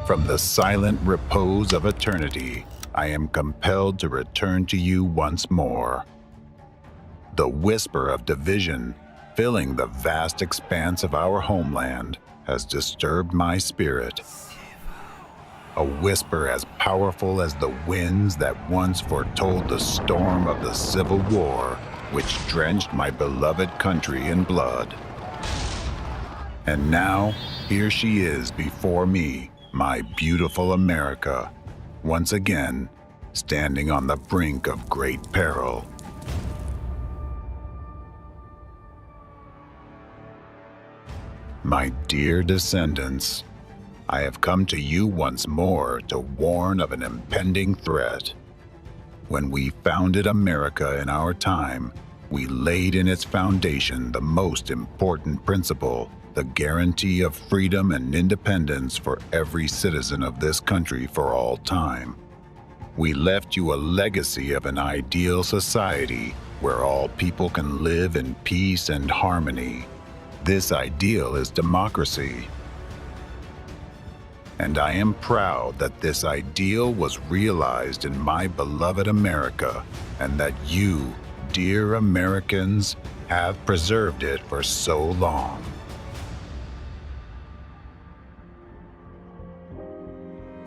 From the silent repose of eternity, I am compelled to return to you once more. The whisper of division filling the vast expanse of our homeland has disturbed my spirit. A whisper as powerful as the winds that once foretold the storm of the Civil War, which drenched my beloved country in blood. And now, here she is before me, my beautiful America, once again, standing on the brink of great peril. My dear descendants, I have come to you once more to warn of an impending threat. When we founded America in our time, we laid in its foundation the most important principle, the guarantee of freedom and independence for every citizen of this country for all time. We left you a legacy of an ideal society where all people can live in peace and harmony. This ideal is democracy. And I am proud that this ideal was realized in my beloved America, and that you, dear Americans, have preserved it for so long.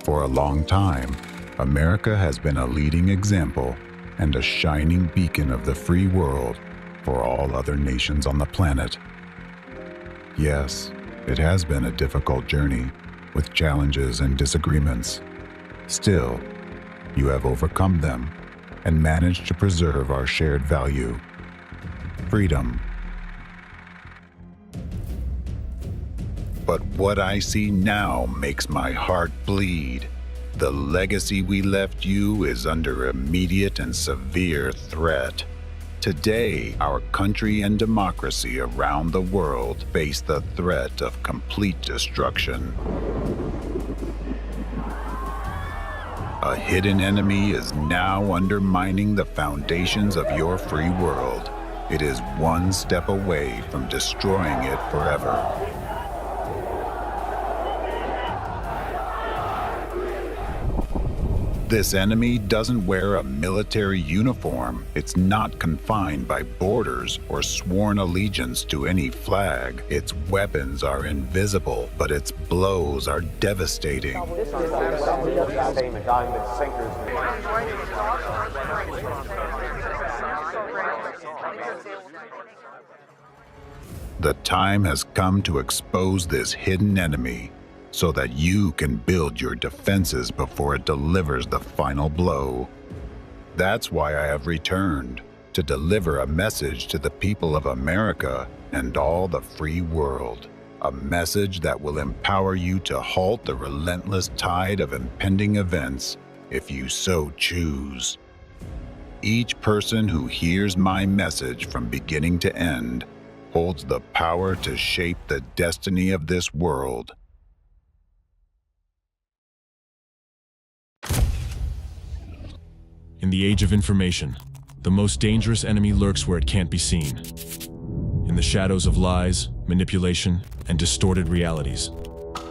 For a long time, America has been a leading example and a shining beacon of the free world for all other nations on the planet. Yes, it has been a difficult journey, with challenges and disagreements. Still, you have overcome them and managed to preserve our shared value, freedom. But what I see now makes my heart bleed. The legacy we left you is under immediate and severe threat. Today, our country and democracy around the world face the threat of complete destruction. A hidden enemy is now undermining the foundations of your free world. It is one step away from destroying it forever. This enemy doesn't wear a military uniform. It's not confined by borders or sworn allegiance to any flag. Its weapons are invisible, but its blows are devastating. The time has come to expose this hidden enemy, so that you can build your defenses before it delivers the final blow. That's why I have returned, to deliver a message to the people of America and all the free world. A message that will empower you to halt the relentless tide of impending events if you so choose. Each person who hears my message from beginning to end holds the power to shape the destiny of this world. In the age of information, the most dangerous enemy lurks where it can't be seen. In the shadows of lies, manipulation, and distorted realities.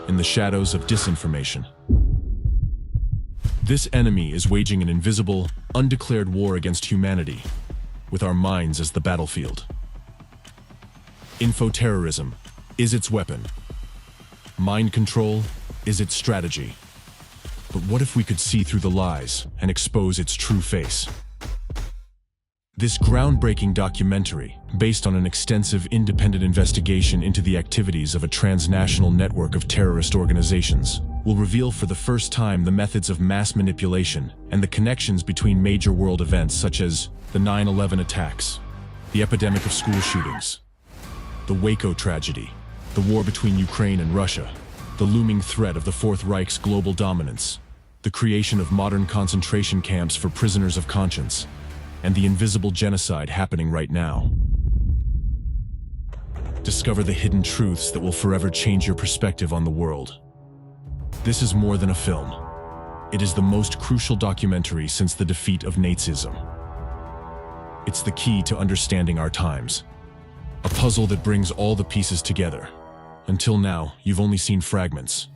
In the shadows of disinformation. This enemy is waging an invisible, undeclared war against humanity, with our minds as the battlefield. Infoterrorism is its weapon. Mind control is its strategy. But what if we could see through the lies and expose its true face? This groundbreaking documentary, based on an extensive independent investigation into the activities of a transnational network of terrorist organizations, will reveal for the first time the methods of mass manipulation and the connections between major world events such as the 9/11 attacks, the epidemic of school shootings, the Waco tragedy, the war between Ukraine and Russia, the looming threat of the Fourth Reich's global dominance, the creation of modern concentration camps for prisoners of conscience, and the invisible genocide happening right now. Discover the hidden truths that will forever change your perspective on the world. This is more than a film. It is the most crucial documentary since the defeat of Nazism. It's the key to understanding our times. A puzzle that brings all the pieces together. Until now, you've only seen fragments.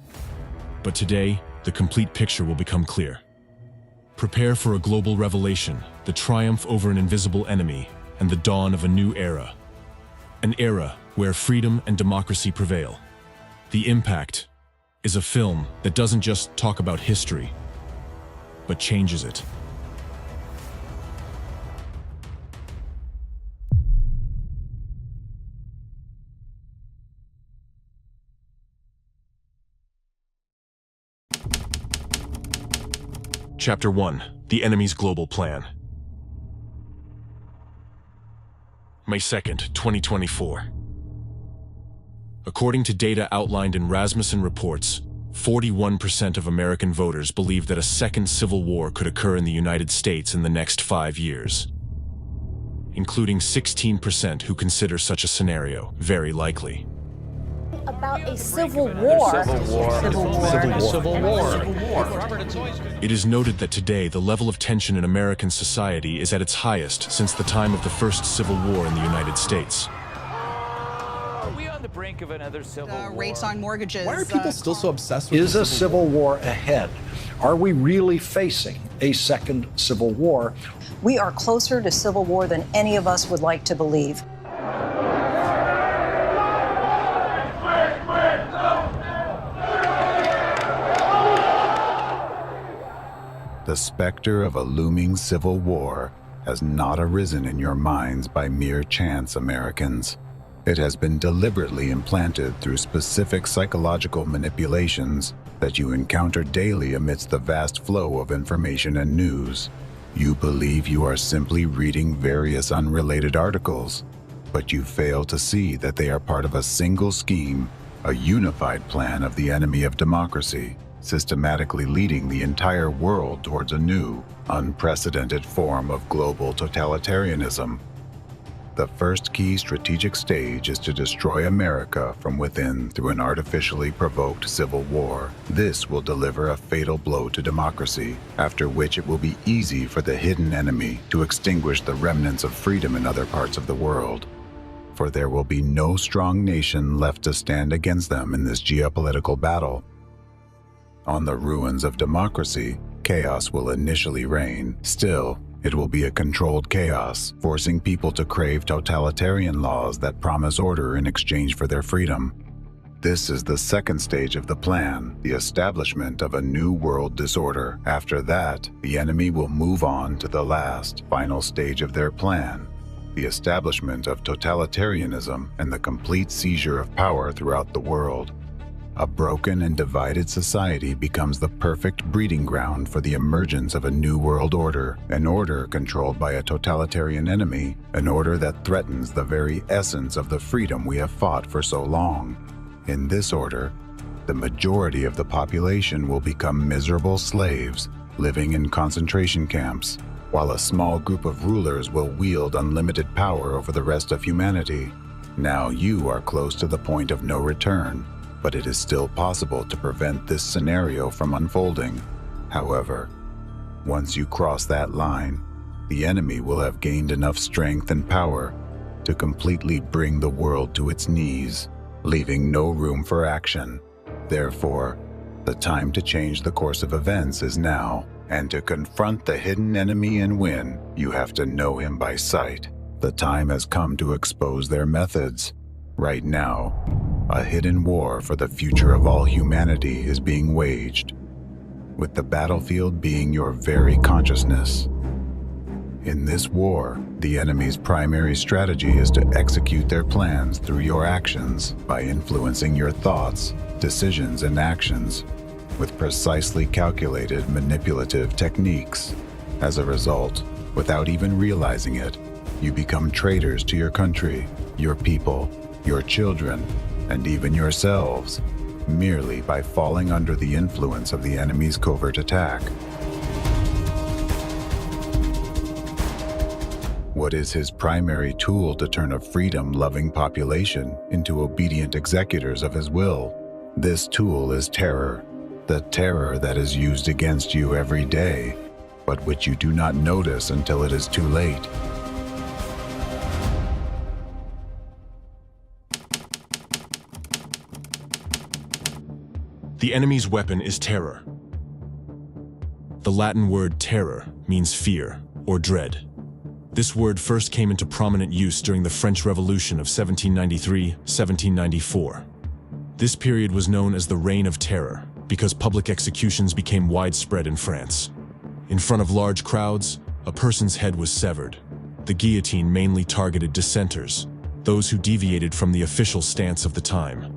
But today, the complete picture will become clear. Prepare for a global revelation, the triumph over an invisible enemy, and the dawn of a new era. An era where freedom and democracy prevail. The Impact is a film that doesn't just talk about history, but changes it. Chapter 1: The Enemy's Global Plan. May 2nd, 2024. According to data outlined in Rasmussen reports, 41% of American voters believe that a second civil war could occur in the United States in the next 5 years, including 16% who consider such a scenario very likely. About a civil war. Civil war. It is noted that today the level of tension in American society is at its highest since the time of the first Civil War in the United States. Are we on the brink of another civil war? Rates on mortgages. Why are people still so obsessed with Is the a civil war ahead? Are we really facing a second civil war? We are closer to civil war than any of us would like to believe. The specter of a looming civil war has not arisen in your minds by mere chance, Americans. It has been deliberately implanted through specific psychological manipulations that you encounter daily amidst the vast flow of information and news. You believe you are simply reading various unrelated articles, but you fail to see that they are part of a single scheme, a unified plan of the enemy of democracy, systematically leading the entire world towards a new, unprecedented form of global totalitarianism. The first key strategic stage is to destroy America from within through an artificially provoked civil war. This will deliver a fatal blow to democracy, after which it will be easy for the hidden enemy to extinguish the remnants of freedom in other parts of the world. For there will be no strong nation left to stand against them in this geopolitical battle. On the ruins of democracy, chaos will initially reign. Still, it will be a controlled chaos, forcing people to crave totalitarian laws that promise order in exchange for their freedom. This is the second stage of the plan, the establishment of a new world disorder. After that, the enemy will move on to the last, final stage of their plan, the establishment of totalitarianism and the complete seizure of power throughout the world. A broken and divided society becomes the perfect breeding ground for the emergence of a new world order, an order controlled by a totalitarian enemy, an order that threatens the very essence of the freedom we have fought for so long. In this order, the majority of the population will become miserable slaves, living in concentration camps, while a small group of rulers will wield unlimited power over the rest of humanity. Now you are close to the point of no return, but it is still possible to prevent this scenario from unfolding. However, once you cross that line, the enemy will have gained enough strength and power to completely bring the world to its knees, leaving no room for action. Therefore, the time to change the course of events is now, and to confront the hidden enemy and win, you have to know him by sight. The time has come to expose their methods. Right now, a hidden war for the future of all humanity is being waged, with the battlefield being your very consciousness. In this war, the enemy's primary strategy is to execute their plans through your actions by influencing your thoughts, decisions, and actions with precisely calculated manipulative techniques. As a result, without even realizing it, you become traitors to your country, your people, your children, and even yourselves, merely by falling under the influence of the enemy's covert attack. What is his primary tool to turn a freedom-loving population into obedient executors of his will? This tool is terror, the terror that is used against you every day, but which you do not notice until it is too late. The enemy's weapon is terror. The Latin word terror means fear or dread. This word first came into prominent use during the French Revolution of 1793-1794. This period was known as the Reign of Terror because public executions became widespread in France. In front of large crowds, a person's head was severed. The guillotine mainly targeted dissenters, those who deviated from the official stance of the time.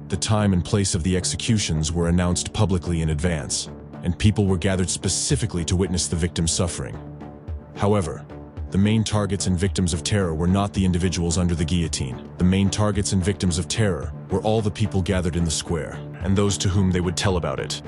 The time and place of the executions were announced publicly in advance, and people were gathered specifically to witness the victim's suffering. However, the main targets and victims of terror were not the individuals under the guillotine. The main targets and victims of terror were all the people gathered in the square, and those to whom they would tell about it.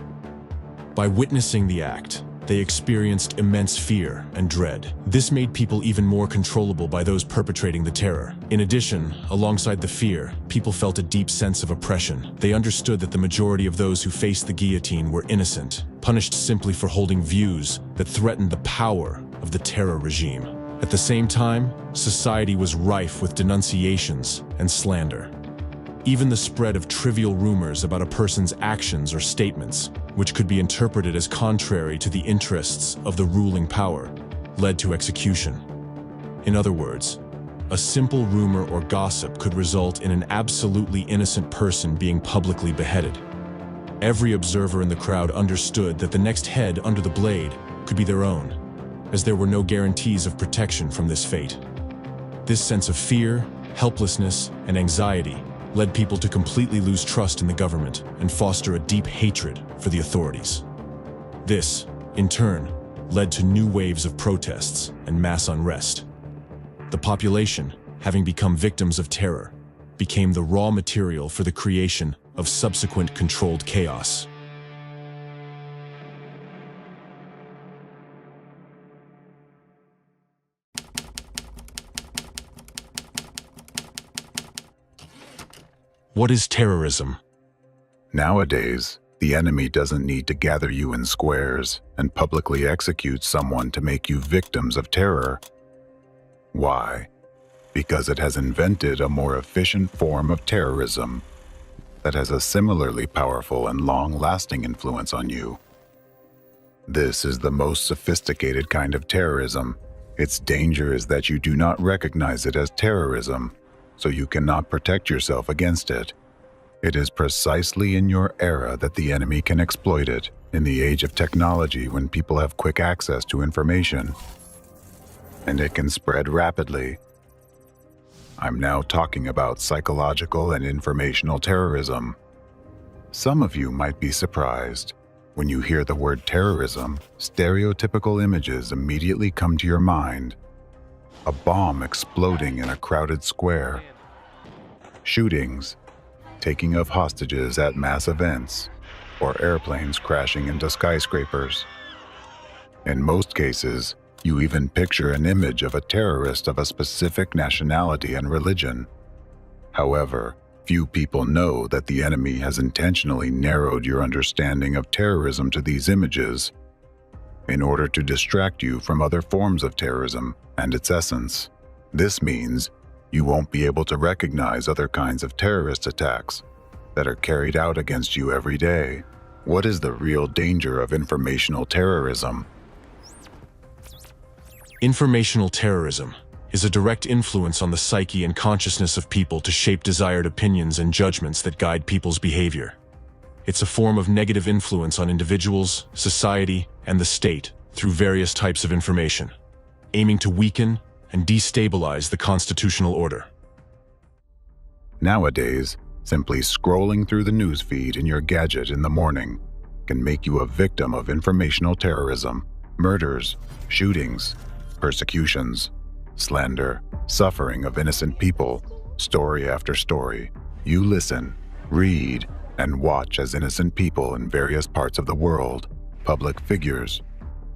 By witnessing the act, they experienced immense fear and dread. This made people even more controllable by those perpetrating the terror. In addition, alongside the fear, people felt a deep sense of oppression. They understood that the majority of those who faced the guillotine were innocent, punished simply for holding views that threatened the power of the terror regime. At the same time, society was rife with denunciations and slander. Even the spread of trivial rumors about a person's actions or statements, which could be interpreted as contrary to the interests of the ruling power, led to execution. In other words, a simple rumor or gossip could result in an absolutely innocent person being publicly beheaded. Every observer in the crowd understood that the next head under the blade could be their own, as there were no guarantees of protection from this fate. This sense of fear, helplessness, and anxiety led people to completely lose trust in the government and foster a deep hatred for the authorities. This, in turn, led to new waves of protests and mass unrest. The population, having become victims of terror, became the raw material for the creation of subsequent controlled chaos. What is terrorism? Nowadays, the enemy doesn't need to gather you in squares and publicly execute someone to make you victims of terror. Why? Because it has invented a more efficient form of terrorism that has a similarly powerful and long-lasting influence on you. This is the most sophisticated kind of terrorism. Its danger is that you do not recognize it as terrorism, so you cannot protect yourself against it. It is precisely in your era that the enemy can exploit it, in the age of technology when people have quick access to information. And it can spread rapidly. I'm now talking about psychological and informational terrorism. Some of you might be surprised. When you hear the word terrorism, stereotypical images immediately come to your mind. A bomb exploding in a crowded square, shootings, taking of hostages at mass events, or airplanes crashing into skyscrapers. In most cases, you even picture an image of a terrorist of a specific nationality and religion. However, few people know that the enemy has intentionally narrowed your understanding of terrorism to these images in order to distract you from other forms of terrorism and its essence. This means you won't be able to recognize other kinds of terrorist attacks that are carried out against you every day. What is the real danger of informational terrorism? Informational terrorism is a direct influence on the psyche and consciousness of people to shape desired opinions and judgments that guide people's behavior. It's a form of negative influence on individuals, society, and the state through various types of information, aiming to weaken and destabilize the constitutional order. Nowadays, simply scrolling through the news feed in your gadget in the morning can make you a victim of informational terrorism, murders, shootings, persecutions, slander, suffering of innocent people, story after story. You listen, read, and watch as innocent people in various parts of the world, public figures,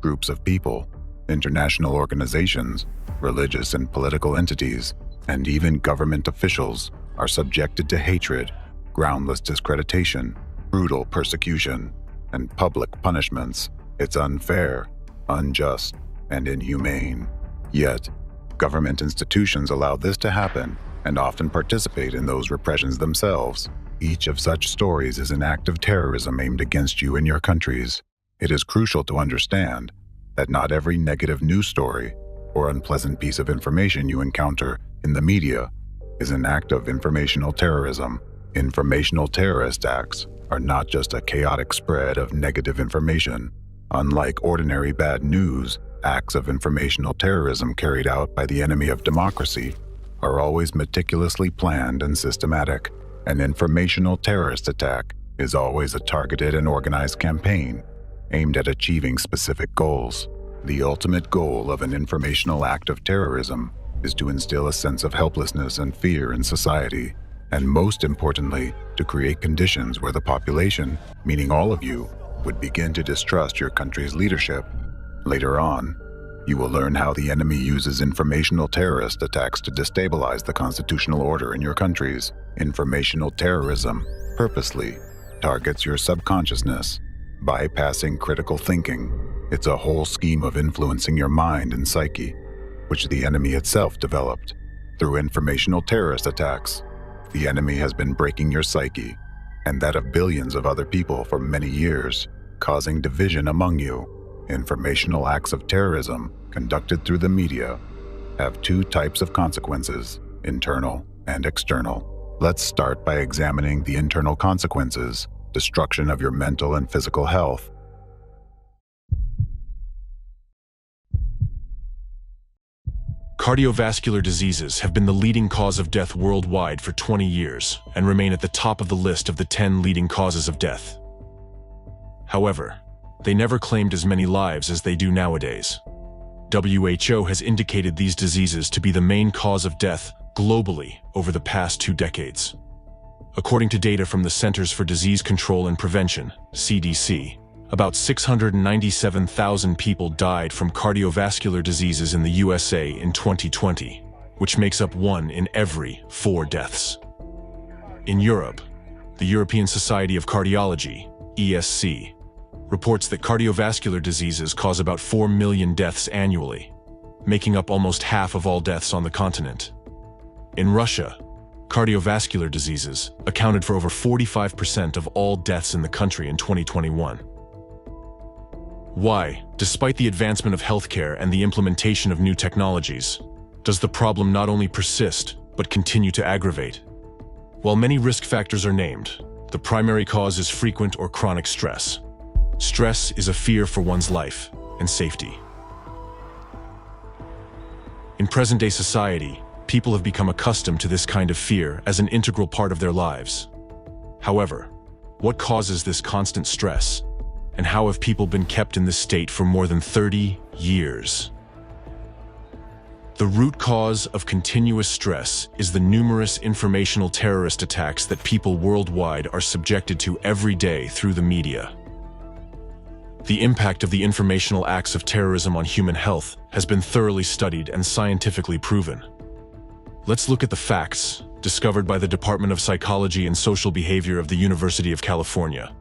groups of people, international organizations, religious and political entities, and even government officials are subjected to hatred, groundless discreditation, brutal persecution, and public punishments. It's unfair, unjust, and inhumane. Yet, government institutions allow this to happen and often participate in those repressions themselves. Each of such stories is an act of terrorism aimed against you and your countries. It is crucial to understand that not every negative news story or unpleasant piece of information you encounter in the media is an act of informational terrorism. Informational terrorist acts are not just a chaotic spread of negative information. Unlike ordinary bad news, acts of informational terrorism carried out by the enemy of democracy are always meticulously planned and systematic. An informational terrorist attack is always a targeted and organized campaign aimed at achieving specific goals. The ultimate goal of an informational act of terrorism is to instill a sense of helplessness and fear in society, and most importantly, to create conditions where the population, meaning all of you, would begin to distrust your country's leadership. Later on, you will learn how the enemy uses informational terrorist attacks to destabilize the constitutional order in your countries. Informational terrorism purposely targets your subconsciousness, bypassing critical thinking. It's a whole scheme of influencing your mind and psyche, which the enemy itself developed. Through informational terrorist attacks, the enemy has been breaking your psyche and that of billions of other people for many years, causing division among you. Informational acts of terrorism conducted through the media have two types of consequences, internal and external. Let's start by examining the internal consequences: destruction of your mental and physical health. Cardiovascular diseases have been the leading cause of death worldwide for 20 years and remain at the top of the list of the 10 leading causes of death. However, they never claimed as many lives as they do nowadays. WHO has indicated these diseases to be the main cause of death globally over the past 2 decades. According to data from the Centers for Disease Control and Prevention, CDC, about 697,000 people died from cardiovascular diseases in the USA in 2020, which makes up 1 in every 4 deaths. In Europe, the European Society of Cardiology, ESC, reports that cardiovascular diseases cause about 4 million deaths annually, making up almost half of all deaths on the continent. In Russia, cardiovascular diseases accounted for over 45% of all deaths in the country in 2021. Why, despite the advancement of healthcare and the implementation of new technologies, does the problem not only persist, but continue to aggravate? While many risk factors are named, the primary cause is frequent or chronic stress. Stress is a fear for one's life and safety. In present-day society, people have become accustomed to this kind of fear as an integral part of their lives. However, what causes this constant stress? And how have people been kept in this state for more than 30 years? The root cause of continuous stress is the numerous informational terrorist attacks that people worldwide are subjected to every day through the media. The impact of the informational acts of terrorism on human health has been thoroughly studied and scientifically proven. Let's look at the facts discovered by the Department of Psychology and Social Behavior of the University of California.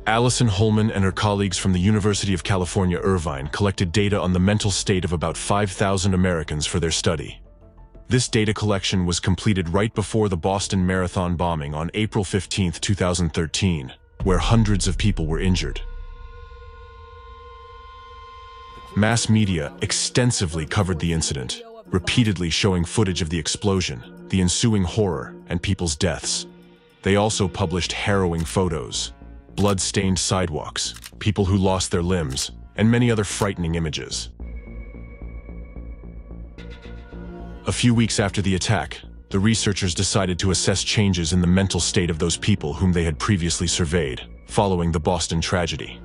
Allison Holman and her colleagues from the University of California, Irvine collected data on the mental state of about 5,000 Americans for their study. This data collection was completed right before the Boston Marathon bombing on April 15, 2013, where hundreds of people were injured. Mass media extensively covered the incident, repeatedly showing footage of the explosion, the ensuing horror, and people's deaths. They also published harrowing photos, blood-stained sidewalks, people who lost their limbs, and many other frightening images. A few weeks after the attack, the researchers decided to assess changes in the mental state of those people whom they had previously surveyed, following the Boston tragedy.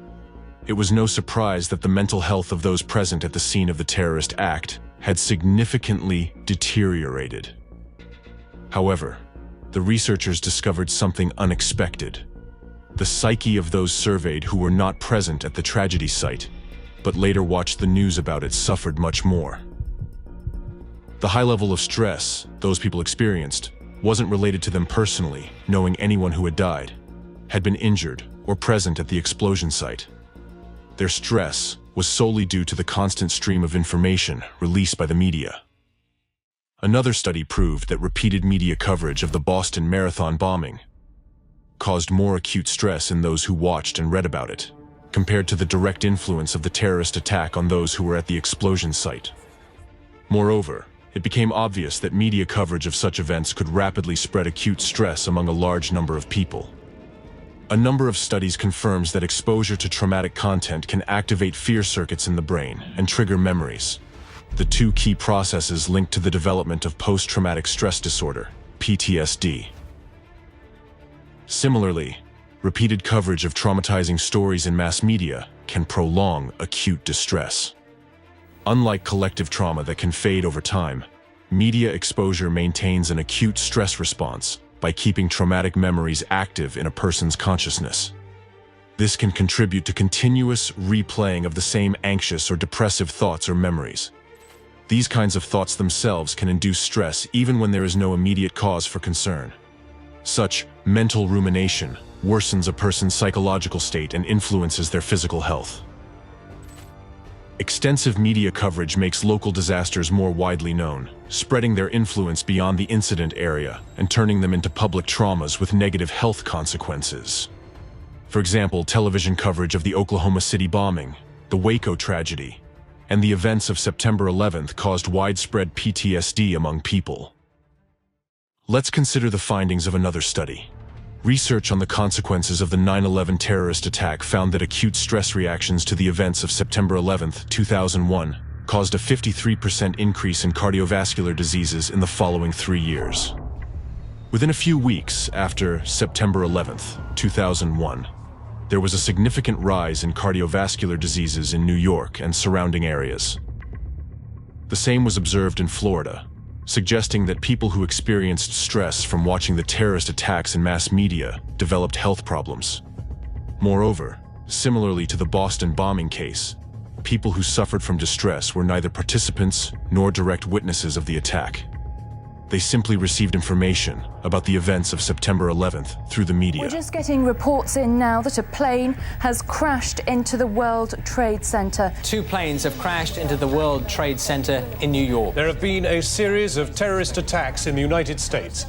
It was no surprise that the mental health of those present at the scene of the terrorist act had significantly deteriorated. However, the researchers discovered something unexpected. The psyche of those surveyed who were not present at the tragedy site, but later watched the news about it, suffered much more. The high level of stress those people experienced wasn't related to them personally, knowing anyone who had died, had been injured, or present at the explosion site. Their stress was solely due to the constant stream of information released by the media. Another study proved that repeated media coverage of the Boston Marathon bombing caused more acute stress in those who watched and read about it, compared to the direct influence of the terrorist attack on those who were at the explosion site. Moreover, it became obvious that media coverage of such events could rapidly spread acute stress among a large number of people. A number of studies confirms that exposure to traumatic content can activate fear circuits in the brain and trigger memories, the two key processes linked to the development of post-traumatic stress disorder, PTSD. Similarly, repeated coverage of traumatizing stories in mass media can prolong acute distress. Unlike collective trauma that can fade over time, media exposure maintains an acute stress response by keeping traumatic memories active in a person's consciousness. This can contribute to continuous replaying of the same anxious or depressive thoughts or memories. These kinds of thoughts themselves can induce stress even when there is no immediate cause for concern. Such mental rumination worsens a person's psychological state and influences their physical health. Extensive media coverage makes local disasters more widely known, spreading their influence beyond the incident area and turning them into public traumas with negative health consequences. For example, television coverage of the Oklahoma City bombing, the Waco tragedy, and the events of September 11th caused widespread PTSD among people. Let's consider the findings of another study. Research on the consequences of the 9/11 terrorist attack found that acute stress reactions to the events of September 11th, 2001, caused a 53% increase in cardiovascular diseases in the following 3 years. Within a few weeks after September 11th, 2001, there was a significant rise in cardiovascular diseases in New York and surrounding areas. The same was observed in Florida, suggesting that people who experienced stress from watching the terrorist attacks in mass media developed health problems. Moreover, similarly to the Boston bombing case, people who suffered from distress were neither participants nor direct witnesses of the attack. They simply received information about the events of September 11th through the media. We're just getting reports in now that a plane has crashed into the World Trade Center. 2 planes have crashed into the World Trade Center in New York. There have been a series of terrorist attacks in the United States.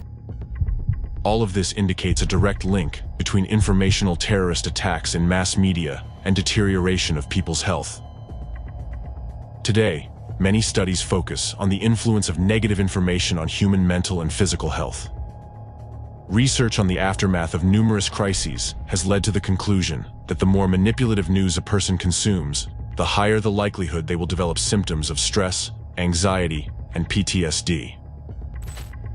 All of this indicates a direct link between informational terrorist attacks in mass media and deterioration of people's health. Today, many studies focus on the influence of negative information on human mental and physical health. Research on the aftermath of numerous crises has led to the conclusion that the more manipulative news a person consumes, the higher the likelihood they will develop symptoms of stress, anxiety, and PTSD.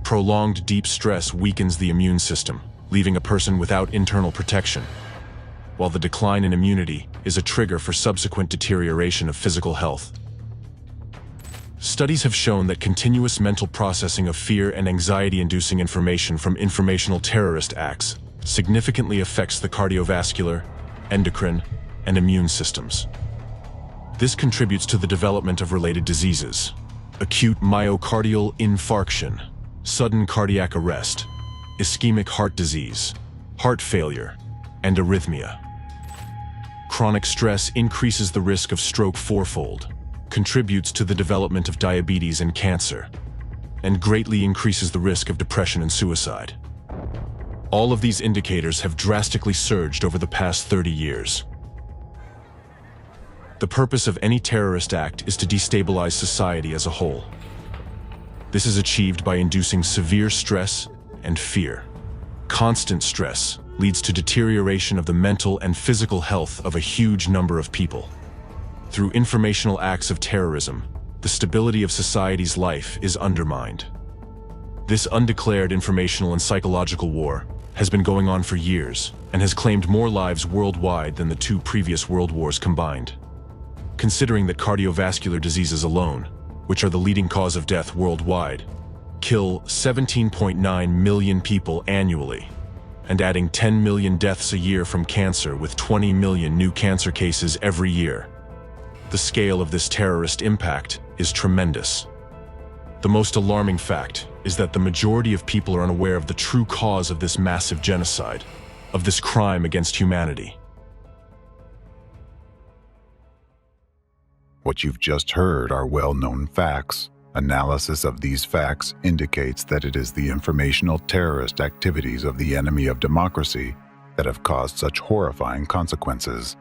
Prolonged deep stress weakens the immune system, leaving a person without internal protection, while the decline in immunity is a trigger for subsequent deterioration of physical health. Studies have shown that continuous mental processing of fear and anxiety-inducing information from informational terrorist acts significantly affects the cardiovascular, endocrine, and immune systems. This contributes to the development of related diseases: acute myocardial infarction, sudden cardiac arrest, ischemic heart disease, heart failure, and arrhythmia. Chronic stress increases the risk of stroke fourfold, contributes to the development of diabetes and cancer, and greatly increases the risk of depression and suicide. All of these indicators have drastically surged over the past 30 years. The purpose of any terrorist act is to destabilize society as a whole. This is achieved by inducing severe stress and fear. Constant stress leads to deterioration of the mental and physical health of a huge number of people. Through informational acts of terrorism, the stability of society's life is undermined. This undeclared informational and psychological war has been going on for years and has claimed more lives worldwide than the 2 previous world wars combined. Considering that cardiovascular diseases alone, which are the leading cause of death worldwide, kill 17.9 million people annually, and adding 10 million deaths a year from cancer with 20 million new cancer cases every year, the scale of this terrorist impact is tremendous. The most alarming fact is that the majority of people are unaware of the true cause of this massive genocide, of this crime against humanity. What you've just heard are well-known facts, Analysis of these facts indicates that it is the informational terrorist activities of the enemy of democracy that have caused such horrifying consequences.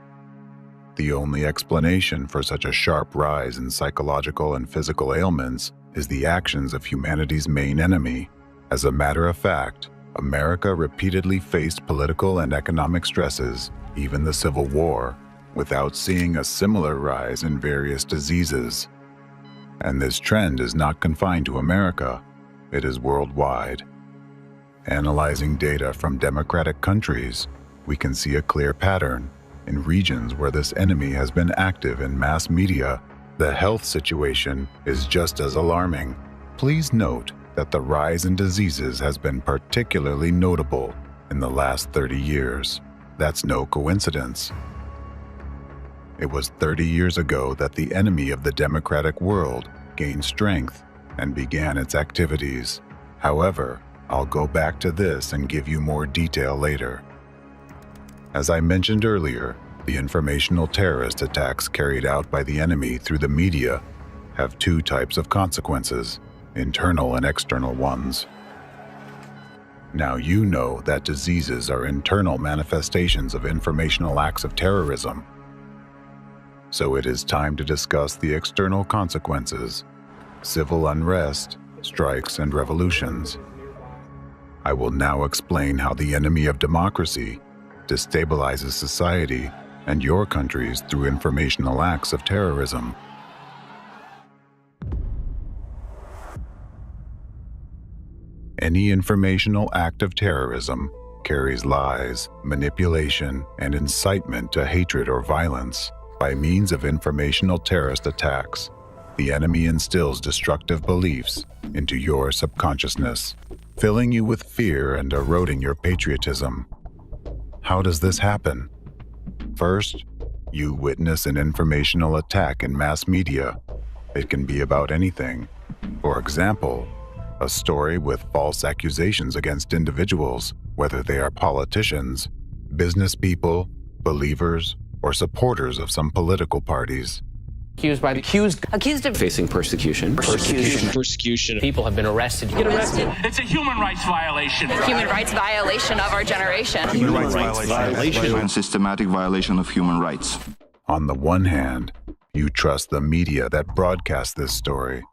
The only explanation for such a sharp rise in psychological and physical ailments is the actions of humanity's main enemy. As a matter of fact, America repeatedly faced political and economic stresses, even the Civil War, without seeing a similar rise in various diseases. And this trend is not confined to America, it is worldwide. Analyzing data from democratic countries, we can see a clear pattern. In regions where this enemy has been active in mass media, the health situation is just as alarming. Please note that the rise in diseases has been particularly notable in the last 30 years. That's no coincidence. It was 30 years ago that the enemy of the democratic world gained strength and began its activities. However, I'll go back to this and give you more detail later. As I mentioned earlier, the informational terrorist attacks carried out by the enemy through the media have two types of consequences, internal and external ones. Now you know that diseases are internal manifestations of informational acts of terrorism. So it is time to discuss the external consequences, civil unrest, strikes, and revolutions. I will now explain how the enemy of democracy destabilizes society and your countries through informational acts of terrorism. Any informational act of terrorism carries lies, manipulation, and incitement to hatred or violence. By means of informational terrorist attacks, the enemy instills destructive beliefs into your subconsciousness, filling you with fear and eroding your patriotism. How does this happen? First, you witness an informational attack in mass media. It can be about anything. For example, a story with false accusations against individuals, whether they are politicians, business people, believers, or supporters of some political parties. Accused of facing persecution. People have been arrested. Get arrested. It's a human rights violation. Human rights violation of our generation. Human rights violation. And systematic violation of human rights. On the one hand, you trust the media that broadcasts this story.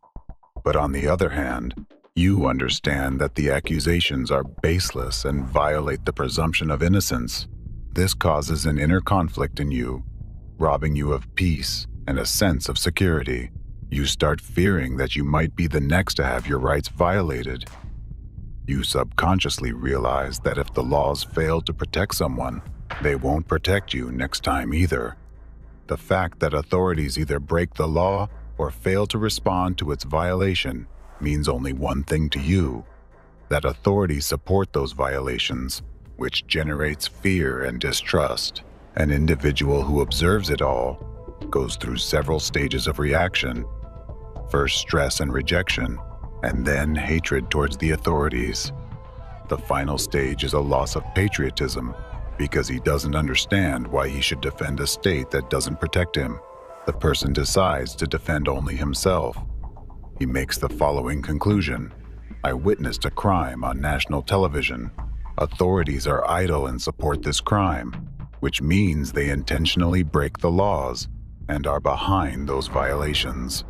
But on the other hand, you understand that the accusations are baseless and violate the presumption of innocence. This causes an inner conflict in you, robbing you of peace and a sense of security. You start fearing that you might be the next to have your rights violated. You subconsciously realize that if the laws fail to protect someone, they won't protect you next time either. The fact that authorities either break the law or fail to respond to its violation means only one thing to you: that authorities support those violations, which generates fear and distrust. An individual who observes it all goes through several stages of reaction. First stress and rejection, and then hatred towards the authorities. The final stage is a loss of patriotism, because he doesn't understand why he should defend a state that doesn't protect him. The person decides to defend only himself. He makes the following conclusion: I witnessed a crime on national television. Authorities are idle and support this crime, which means they intentionally break the laws and are behind those violations.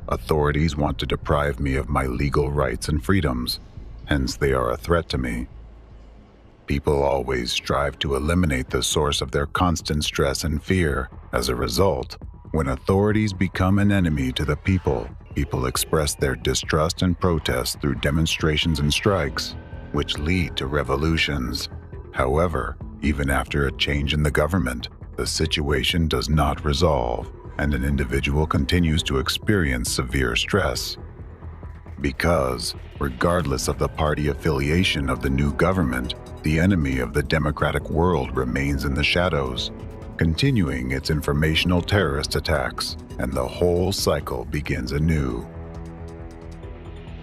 Authorities want to deprive me of my legal rights and freedoms, hence they are a threat to me. People always strive to eliminate the source of their constant stress and fear. As a result, when authorities become an enemy to the people, people express their distrust and protest through demonstrations and strikes, which lead to revolutions. However, even after a change in the government, the situation does not resolve, and an individual continues to experience severe stress. Because, regardless of the party affiliation of the new government, the enemy of the democratic world remains in the shadows, continuing its informational terrorist attacks, and the whole cycle begins anew.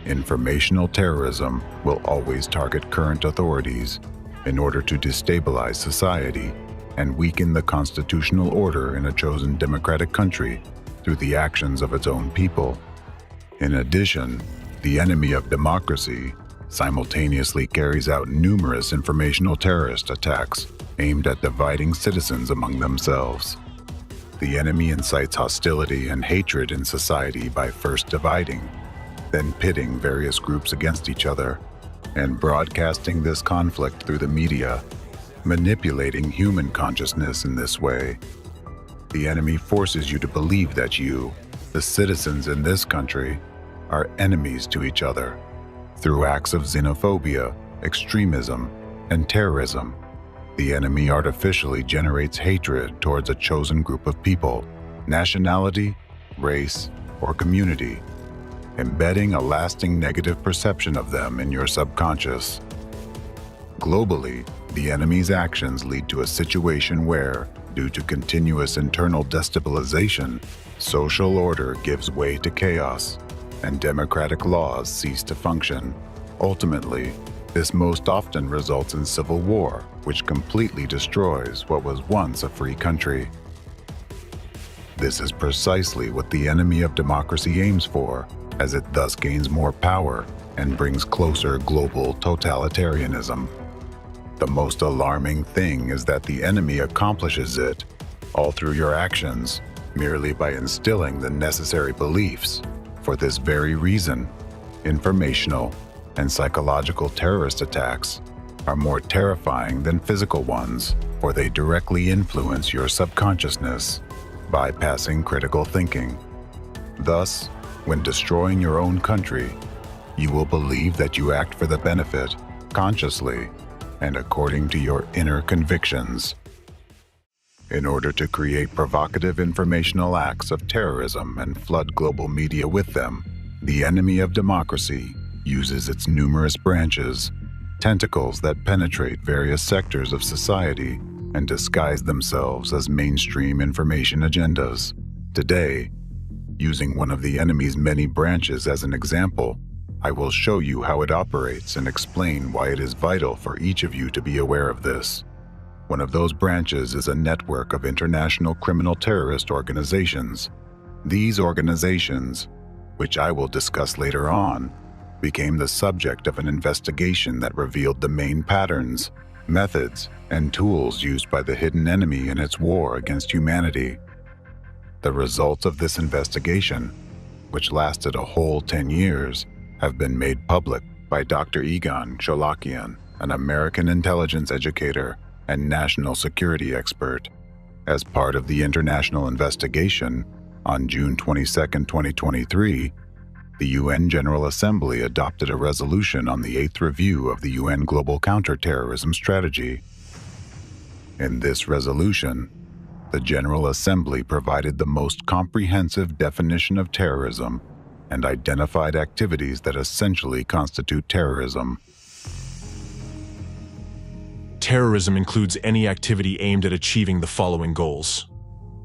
Informational terrorism will always target current authorities in order to destabilize society and weaken the constitutional order in a chosen democratic country through the actions of its own people. In addition, the enemy of democracy simultaneously carries out numerous informational terrorist attacks aimed at dividing citizens among themselves. The enemy incites hostility and hatred in society by first dividing, then pitting various groups against each other, and broadcasting this conflict through the media, manipulating human consciousness in this way. The enemy forces you to believe that you, the citizens in this country, are enemies to each other through acts of xenophobia, extremism, and terrorism. The enemy artificially generates hatred towards a chosen group of people, nationality, race, or community, embedding a lasting negative perception of them in your subconscious. Globally, the enemy's actions lead to a situation where, due to continuous internal destabilization, social order gives way to chaos, and democratic laws cease to function. Ultimately, this most often results in civil war, which completely destroys what was once a free country. This is precisely what the enemy of democracy aims for, as it thus gains more power and brings closer global totalitarianism. The most alarming thing is that the enemy accomplishes it, all through your actions, merely by instilling the necessary beliefs. For this very reason, informational and psychological terrorist attacks are more terrifying than physical ones, for they directly influence your subconsciousness, bypassing critical thinking. Thus, when destroying your own country, you will believe that you act for the benefit, consciously, and according to your inner convictions. In order to create provocative informational acts of terrorism and flood global media with them, the enemy of democracy uses its numerous branches, tentacles that penetrate various sectors of society and disguise themselves as mainstream information agendas. Today, using one of the enemy's many branches as an example, I will show you how it operates and explain why it is vital for each of you to be aware of this. One of those branches is a network of international criminal terrorist organizations. These organizations, which I will discuss later on, became the subject of an investigation that revealed the main patterns, methods, and tools used by the hidden enemy in its war against humanity. The results of this investigation, which lasted a whole 10 years, have been made public by Dr. Egon Cholakian, an American intelligence educator and national security expert. As part of the international investigation, on June 22, 2023, the UN General Assembly adopted a resolution on the 8th review of the UN Global Counterterrorism Strategy. In this resolution, the General Assembly provided the most comprehensive definition of terrorism and identified activities that essentially constitute terrorism. Terrorism includes any activity aimed at achieving the following goals: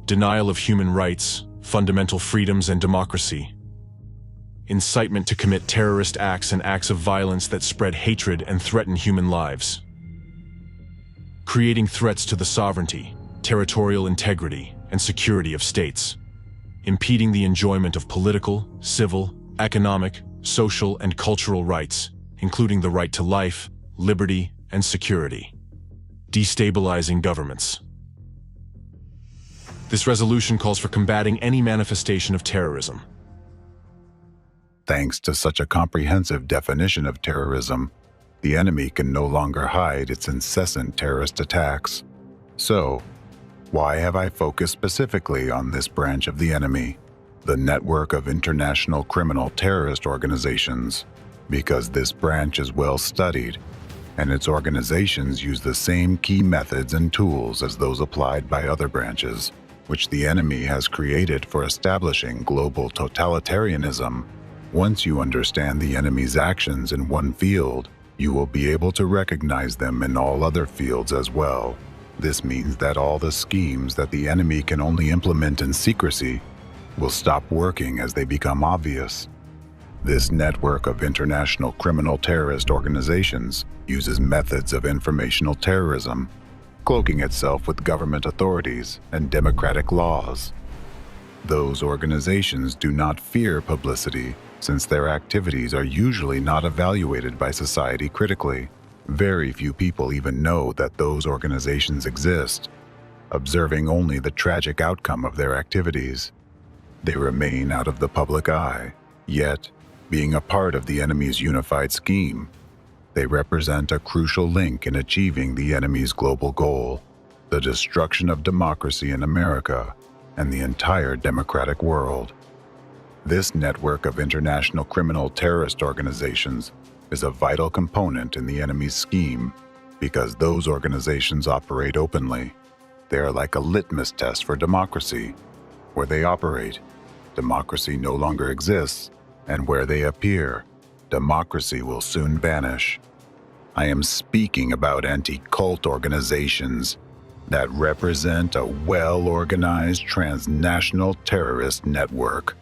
denial of human rights, fundamental freedoms, and democracy; incitement to commit terrorist acts and acts of violence that spread hatred and threaten human lives; creating threats to the sovereignty, territorial integrity, and security of states; impeding the enjoyment of political, civil, economic, social, and cultural rights, including the right to life, liberty, and security; destabilizing governments. This resolution calls for combating any manifestation of terrorism. Thanks to such a comprehensive definition of terrorism, the enemy can no longer hide its incessant terrorist attacks. So, why have I focused specifically on this branch of the enemy, the network of international criminal terrorist organizations? Because this branch is well studied, and its organizations use the same key methods and tools as those applied by other branches, which the enemy has created for establishing global totalitarianism. Once you understand the enemy's actions in one field, you will be able to recognize them in all other fields as well. This means that all the schemes that the enemy can only implement in secrecy will stop working as they become obvious. This network of international criminal terrorist organizations uses methods of informational terrorism, cloaking itself with government authorities and democratic laws. Those organizations do not fear publicity, since their activities are usually not evaluated by society critically. Very few people even know that those organizations exist, observing only the tragic outcome of their activities. They remain out of the public eye, yet, being a part of the enemy's unified scheme, they represent a crucial link in achieving the enemy's global goal, the destruction of democracy in America and the entire democratic world. This network of international criminal terrorist organizations is a vital component in the enemy's scheme because those organizations operate openly. They are like a litmus test for democracy. Where they operate, democracy no longer exists, and where they appear, democracy will soon vanish. I am speaking about anti-cult organizations that represent a well-organized transnational terrorist network.